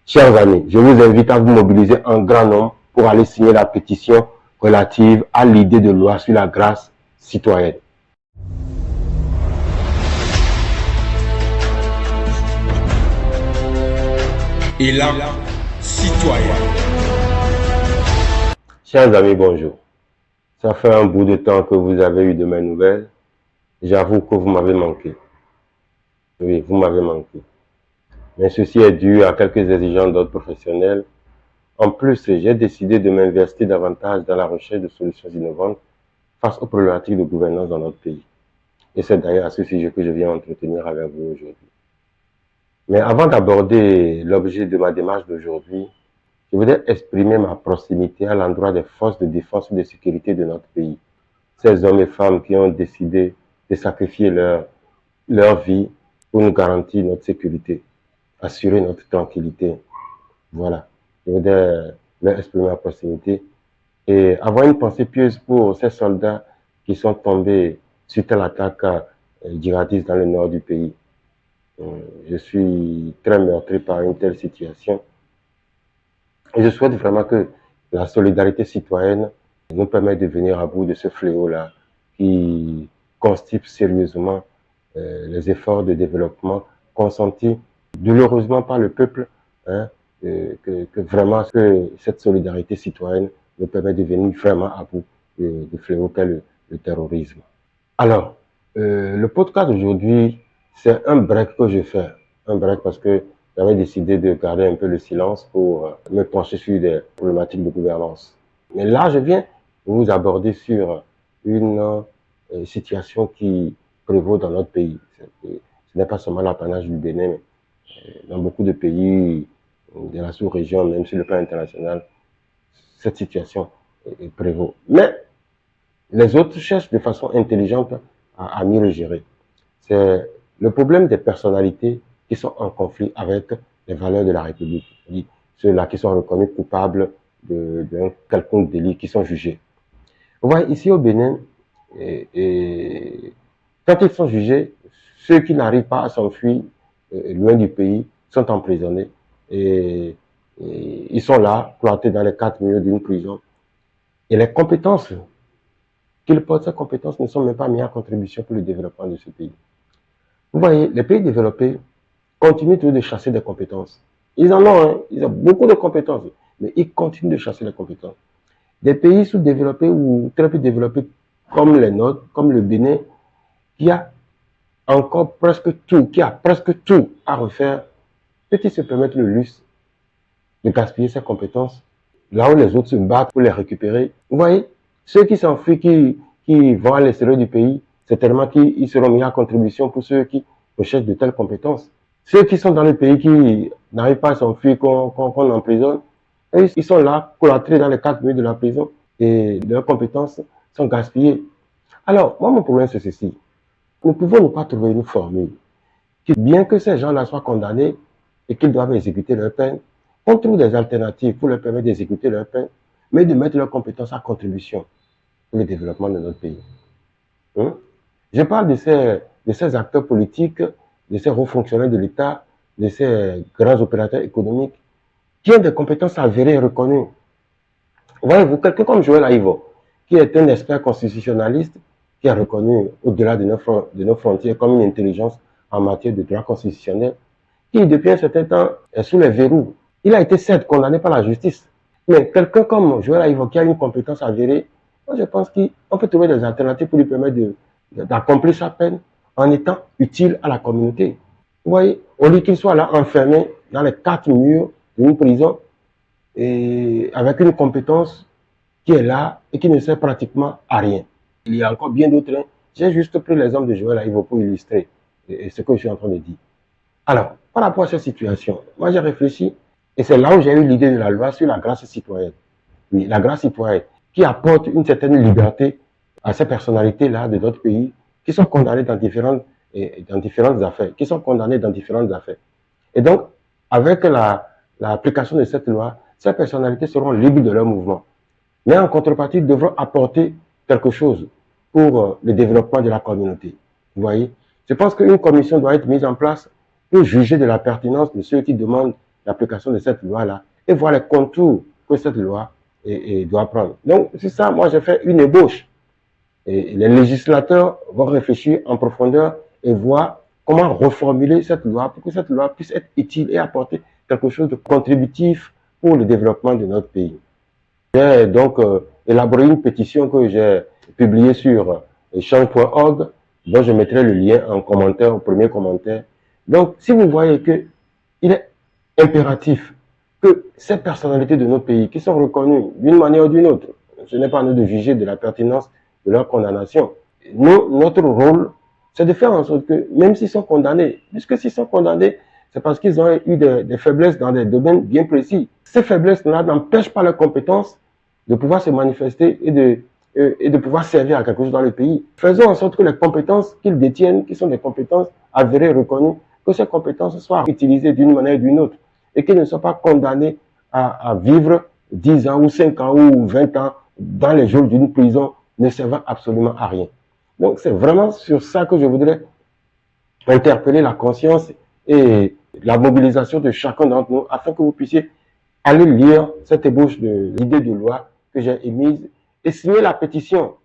Chers amis, je vous invite à vous mobiliser en grand nombre pour aller signer la pétition relative à l'idée de loi sur la grâce citoyenne. Élan citoyen. Chers amis, bonjour. Ça fait un bout de temps que vous avez eu de mes nouvelles. J'avoue que vous m'avez manqué. Oui, vous m'avez manqué. Mais ceci est dû à quelques exigences d'ordre professionnel. En plus, j'ai décidé de m'investir davantage dans la recherche de solutions innovantes face aux problématiques de gouvernance dans notre pays. Et c'est d'ailleurs à ce sujet que je viens entretenir avec vous aujourd'hui. Mais avant d'aborder l'objet de ma démarche d'aujourd'hui, je voudrais exprimer ma proximité à l'endroit des forces de défense et de sécurité de notre pays. Ces hommes et femmes qui ont décidé de sacrifier leur vie pour nous garantir notre sécurité, assurer notre tranquillité. Voilà. Je voudrais leur exprimer ma proximité et avoir une pensée pieuse pour ces soldats qui sont tombés suite à l'attaque djihadiste dans le nord du pays. Je suis très meurtri par une telle situation. Et je souhaite vraiment que la solidarité citoyenne nous permette de venir à bout de ce fléau-là qui constipe sérieusement les efforts de développement consentis douloureusement par le peuple, hein, que vraiment que cette solidarité citoyenne nous permette de venir vraiment à bout du fléau qu'est le terrorisme. Alors, le podcast d'aujourd'hui, c'est un break que je fais. Un break parce que j'avais décidé de garder un peu le silence pour me pencher sur des problématiques de gouvernance. Mais là, je viens vous aborder sur une situation qui prévaut dans notre pays. Ce n'est pas seulement l'apanage du Bénin, mais dans beaucoup de pays de la sous-région, même sur le plan international, cette situation prévaut. Mais les autres cherchent de façon intelligente à mieux le gérer. C'est le problème des personnalités qui sont en conflit avec les valeurs de la République. Ceux-là qui sont reconnus coupables d'un quelconque délit, qui sont jugés. Vous voyez, ici au Bénin, quand ils sont jugés, ceux qui n'arrivent pas à s'enfuir loin du pays sont emprisonnés et ils sont là, cloîtrés dans les 4 murs d'une prison. Et les compétences qu'ils portent, ces compétences ne sont même pas mises à contribution pour le développement de ce pays. Vous voyez, les pays développés continuent toujours de chasser des compétences. Ils en ont, hein, ils ont beaucoup de compétences, mais ils continuent de chasser les compétences. Des pays sous-développés ou très peu développés comme les nôtres, comme le Bénin, qui a encore presque tout, qui a presque tout à refaire, peut-ils se permettre le luxe de gaspiller ces compétences là où les autres se battent pour les récupérer. Vous voyez, ceux qui s'enfuient, qui vont à l'extérieur du pays, c'est tellement qu'ils seront mis à contribution pour ceux qui recherchent de telles compétences. Ceux qui sont dans le pays qui n'arrivent pas à s'enfuir, qu'on emprisonne, ils sont là, cloîtrés dans les 4 murs de la prison et leurs compétences sont gaspillées. Alors, moi, mon problème, c'est ceci. Nous pouvons ne pas trouver une formule qui, bien que ces gens-là soient condamnés et qu'ils doivent exécuter leur peine, on trouve des alternatives pour leur permettre d'exécuter leur peine, mais de mettre leurs compétences à contribution pour le développement de notre pays. Je parle de ces acteurs politiques, de ces hauts fonctionnaires de l'État, de ces grands opérateurs économiques qui ont des compétences avérées et reconnues. Voyez-vous, quelqu'un comme Joël Aïvo, qui est un expert constitutionnaliste, qui est reconnu au-delà de nos frontières comme une intelligence en matière de droit constitutionnel, qui depuis un certain temps est sous les verrous. Il a été certes condamné par la justice, mais quelqu'un comme Joël Aïvo qui a une compétence avérée, moi je pense qu'on peut trouver des alternatives pour lui permettre d'accomplir sa peine en étant utile à la communauté. Vous voyez, au lieu qu'il soit là enfermé dans les 4 murs d'une prison et avec une compétence qui est là et qui ne sert pratiquement à rien. Il y a encore bien d'autres. J'ai juste pris l'exemple de Joël Aïvo pour illustrer ce que je suis en train de dire. Alors, par rapport à cette situation, moi j'ai réfléchi et c'est là où j'ai eu l'idée de la loi sur la grâce citoyenne. Oui, la grâce citoyenne qui apporte une certaine liberté à ces personnalités-là de notre pays qui sont condamnées dans différentes affaires, Et donc, avec l'application de cette loi, ces personnalités seront libres de leur mouvement. Mais en contrepartie, ils devront apporter quelque chose pour le développement de la communauté. Vous voyez, je pense qu'une commission doit être mise en place pour juger de la pertinence de ceux qui demandent l'application de cette loi-là et voir les contours que cette loi doit prendre. Donc, c'est ça, moi j'ai fait une ébauche. Et les législateurs vont réfléchir en profondeur et voir comment reformuler cette loi pour que cette loi puisse être utile et apporter quelque chose de contributif pour le développement de notre pays. J'ai donc élaboré une pétition que j'ai publiée sur change.org, dont je mettrai le lien en commentaire, au premier commentaire. Donc, si vous voyez que il est impératif que ces personnalités de notre pays, qui sont reconnues d'une manière ou d'une autre, ce n'est pas à nous de juger de la pertinence de leur condamnation. Nous, notre rôle, c'est de faire en sorte que, même s'ils sont condamnés, puisque s'ils sont condamnés, c'est parce qu'ils ont eu des faiblesses dans des domaines bien précis. Ces faiblesses-là n'empêchent pas leurs compétences de pouvoir se manifester et de pouvoir servir à quelque chose dans le pays. Faisons en sorte que les compétences qu'ils détiennent, qui sont des compétences avérées, reconnues, que ces compétences soient utilisées d'une manière ou d'une autre et qu'ils ne soient pas condamnés à vivre 10 ans ou 5 ans ou 20 ans dans les jours d'une prison ne servant absolument à rien. Donc c'est vraiment sur ça que je voudrais interpeller la conscience et la mobilisation de chacun d'entre nous afin que vous puissiez aller lire cette ébauche de l'idée de loi que j'ai émise et signer la pétition.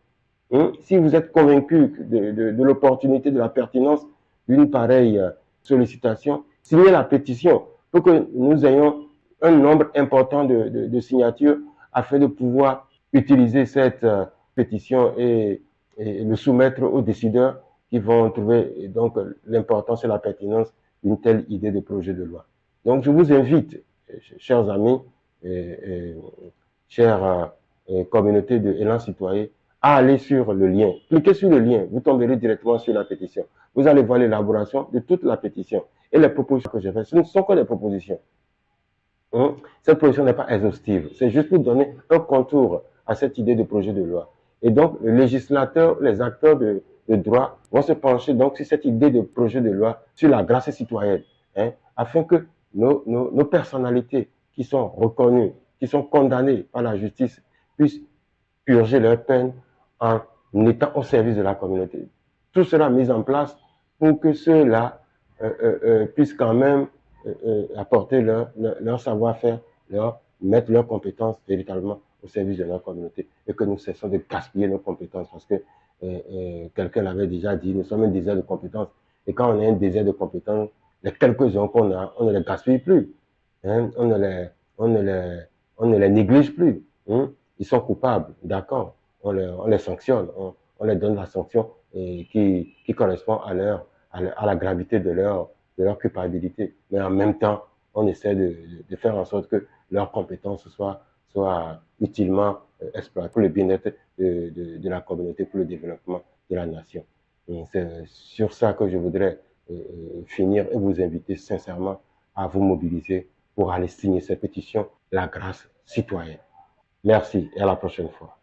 Si vous êtes convaincu de l'opportunité, de la pertinence d'une pareille sollicitation, signez la pétition pour que nous ayons un nombre important de signatures afin de pouvoir utiliser cette pétition et le soumettre aux décideurs qui vont trouver donc l'importance et la pertinence d'une telle idée de projet de loi. Donc je vous invite, chers amis, chère communauté de Élan Citoyen, à aller sur le lien. Cliquez sur le lien, vous tomberez directement sur la pétition. Vous allez voir l'élaboration de toute la pétition. Et les propositions que j'ai faites, ce ne sont que des propositions. Cette proposition n'est pas exhaustive. C'est juste pour donner un contour à cette idée de projet de loi. Et donc, le législateur, les acteurs de droit vont se pencher donc sur cette idée de projet de loi, sur la grâce citoyenne, afin que nos personnalités qui sont reconnues, qui sont condamnées par la justice, puissent purger leur peine en étant au service de la communauté. Tout sera mis en place pour que ceux-là puissent quand même apporter leur savoir-faire, mettre leurs compétences véritablement au service de leur communauté et que nous cessons de gaspiller nos compétences parce que quelqu'un l'avait déjà dit, nous sommes un désert de compétences et quand on a un désert de compétences, les quelques-uns qu'on a, on ne les gaspille plus, on ne les néglige plus. Ils sont coupables, d'accord, on les sanctionne, on les donne la sanction qui correspond à la gravité de leur culpabilité. Mais en même temps, on essaie de faire en sorte que leurs compétences soient utilement exploitées pour le bien-être de la communauté, pour le développement de la nation. C'est sur ça que je voudrais finir et vous inviter sincèrement à vous mobiliser pour aller signer cette pétition, la grâce citoyenne. Merci et à la prochaine fois.